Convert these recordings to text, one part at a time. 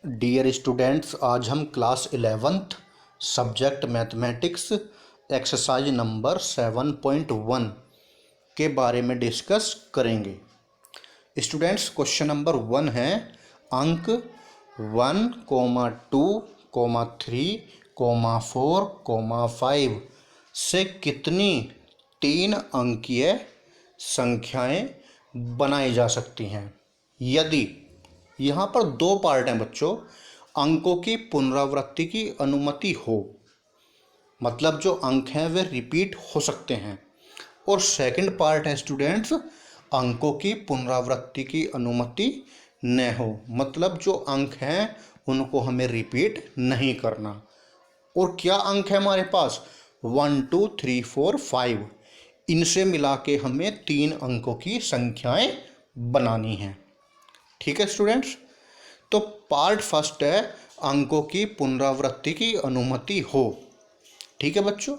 Dear students, आज हम class 11th subject mathematics exercise number 7.1 के बारे में डिस्कस करेंगे। स्टूडेंट्स, क्वेश्चन नंबर 1 है अंक 1, 2, 3, 4, 5 से कितनी 3 अंकीय संख्याएं बनाई जा सकती हैं यदि यहाँ पर दो पार्ट हैं बच्चों। अंकों की पुनरावृत्ति की अनुमति हो, मतलब जो अंक हैं वे रिपीट हो सकते हैं, और सेकंड पार्ट है स्टूडेंट्स, अंकों की पुनरावृत्ति की अनुमति न हो, मतलब जो अंक हैं उनको हमें रिपीट नहीं करना। और क्या अंक है हमारे पास 1, 2, 3, 4, 5, इनसे मिला के हमें 3 अंकों की संख्याएं बनानी हैं। ठीक है स्टूडेंट्स, तो पार्ट फर्स्ट है अंकों की पुनरावृत्ति की अनुमति हो। ठीक है बच्चों,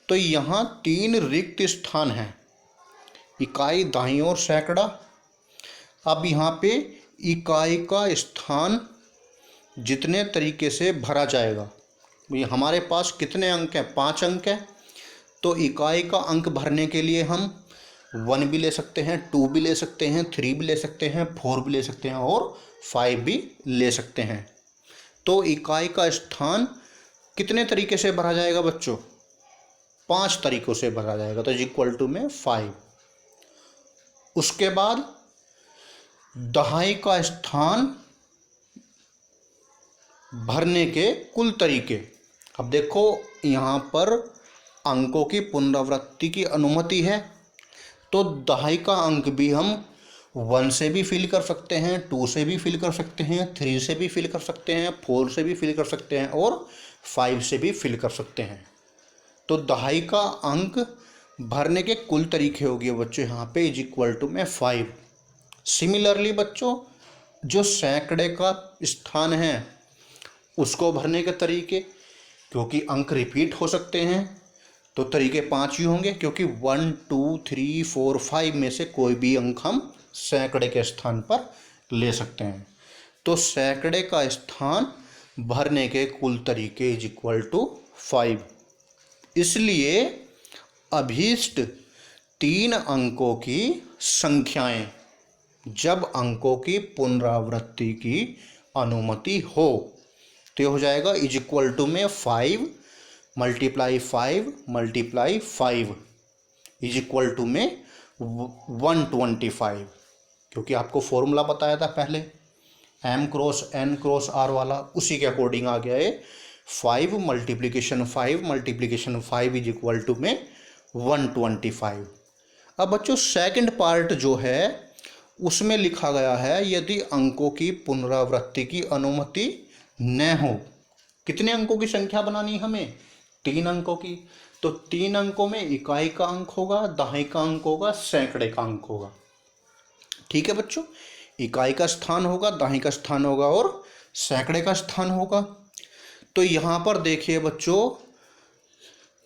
तो यहाँ 3 रिक्त स्थान हैं, इकाई, दाई और सैकड़ा। अब यहाँ पे इकाई का स्थान जितने तरीके से भरा जाएगा, ये हमारे पास कितने अंक हैं, 5 अंक हैं, तो इकाई का अंक भरने के लिए हम 1 भी ले सकते हैं, 2 भी ले सकते हैं, 3 भी ले सकते हैं, 4 भी ले सकते हैं और 5 भी ले सकते हैं। तो इकाई का स्थान कितने तरीके से भरा जाएगा बच्चों, 5 तरीकों से भरा जाएगा, तो इक्वल टू में 5। उसके बाद दहाई का स्थान भरने के कुल तरीके। अब देखो यहाँ पर अंकों की पुनरावृत्ति की अनुमति है, तो दहाई का अंक भी हम 1 से भी फिल कर सकते हैं, 2 से भी फिल कर सकते हैं, 3 से भी फिल कर सकते हैं, 4 से भी फिल कर सकते हैं और 5 से भी फिल कर सकते हैं। तो दहाई का अंक भरने के कुल तरीके हो गए बच्चों यहाँ पे इज इक्वल टू में 5। सिमिलरली बच्चों, जो सैकड़े का स्थान है उसको भरने के तरीके, क्योंकि अंक रिपीट हो सकते हैं तो तरीके 5 ही होंगे, क्योंकि 1, 2, 3, 4, 5 में से कोई भी अंक हम सैकड़े के स्थान पर ले सकते हैं। तो सैकड़े का स्थान भरने के कुल तरीके इज इक्वल टू 5। इसलिए अभीष्ट 3 अंकों की संख्याएं जब अंकों की पुनरावृत्ति की अनुमति हो तो हो जाएगा इज इक्वल टू में 5 × 5 × 5 इज इक्वल टू में 125, क्योंकि आपको फॉर्मूला बताया था पहले m × n × r वाला, उसी के अकॉर्डिंग आ गया है 5 × 5 इज इक्वल टू में 125। अब बच्चों सेकंड पार्ट जो है उसमें लिखा गया है यदि अंकों की पुनरावृत्ति की अनुमति न हो, कितने अंकों की संख्या बनानी हमें, 3 अंकों की। तो 3 अंकों में इकाई का अंक होगा, दहाई का अंक होगा, सैकड़े का अंक होगा। ठीक है बच्चों, इकाई का स्थान होगा, दहाई का स्थान होगा और सैकड़े का स्थान होगा। तो यहाँ पर देखिए बच्चों,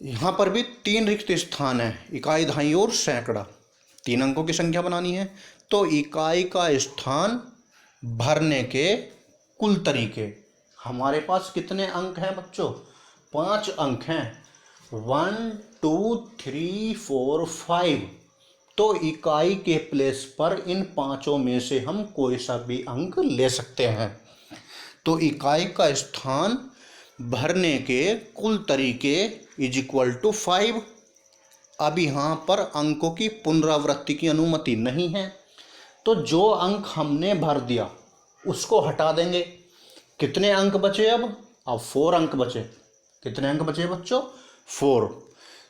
यहाँ पर भी 3 रिक्त स्थान है, इकाई, दहाई और सैकड़ा। 3 अंकों की संख्या बनानी है, तो इकाई का स्थान भरने के कुल तरीके हमारे पास कितने अंक हैं बच्चों, 5 अंक हैं, 1, 2, 3, 4, 5। तो इकाई के प्लेस पर इन 5 में से हम कोई सा भी अंक ले सकते हैं। तो इकाई का स्थान भरने के कुल तरीके इज इक्वल टू 5। अब यहाँ पर अंकों की पुनरावृत्ति की अनुमति नहीं है, तो जो अंक हमने भर दिया उसको हटा देंगे। कितने अंक बचे अब 4 अंक बचे। कितने अंक बचे बच्चों, 4।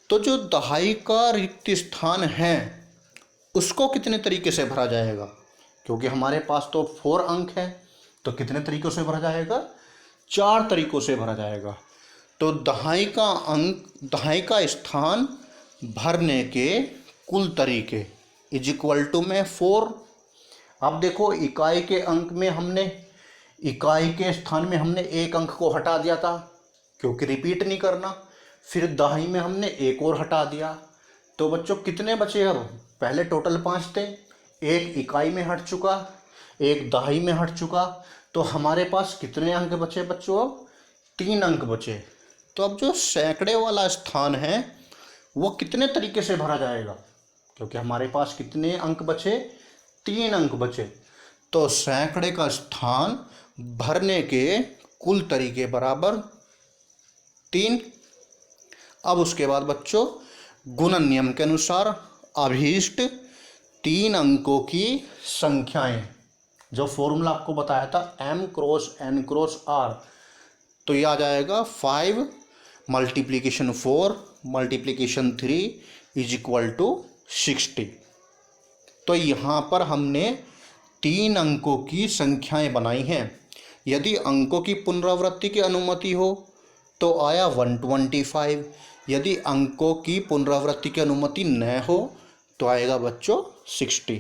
तो जो दहाई का रिक्त स्थान है उसको कितने तरीके से भरा जाएगा, क्योंकि हमारे पास तो 4 अंक है, तो कितने तरीकों से भरा जाएगा, 4 तरीकों से भरा जाएगा। तो दहाई का स्थान भरने के कुल तरीके इज इक्वल टू में 4। अब देखो इकाई के स्थान में हमने 1 अंक को हटा दिया था, क्योंकि रिपीट नहीं करना। फिर दहाई में हमने 1 और हटा दिया, तो बच्चों कितने बचे अब, पहले टोटल 5 थे, 1 इकाई में हट चुका, 1 दहाई में हट चुका, तो हमारे पास कितने अंक बचे बच्चों? अब 3 अंक बचे। तो अब जो सैकड़े वाला स्थान है वो कितने तरीके से भरा जाएगा? क्योंकि हमारे पास कितने अंक बचे? 3 अंक बचे। तो सैकड़े का स्थान भरने के कुल तरीके बराबर 3। अब उसके बाद बच्चों गुणन नियम के अनुसार अभीष्ट 3 अंकों की संख्याएं, जो फॉर्मूला आपको बताया था m cross n cross r, तो ये आ जाएगा 5 multiplication 4 multiplication 3 is equal to 60। तो यहाँ पर हमने 3 अंकों की संख्याएं बनाई हैं। यदि अंकों की पुनरावृत्ति की अनुमति हो तो आया 125। यदि अंकों की पुनरावृत्ति की अनुमति न हो तो आएगा बच्चों 60।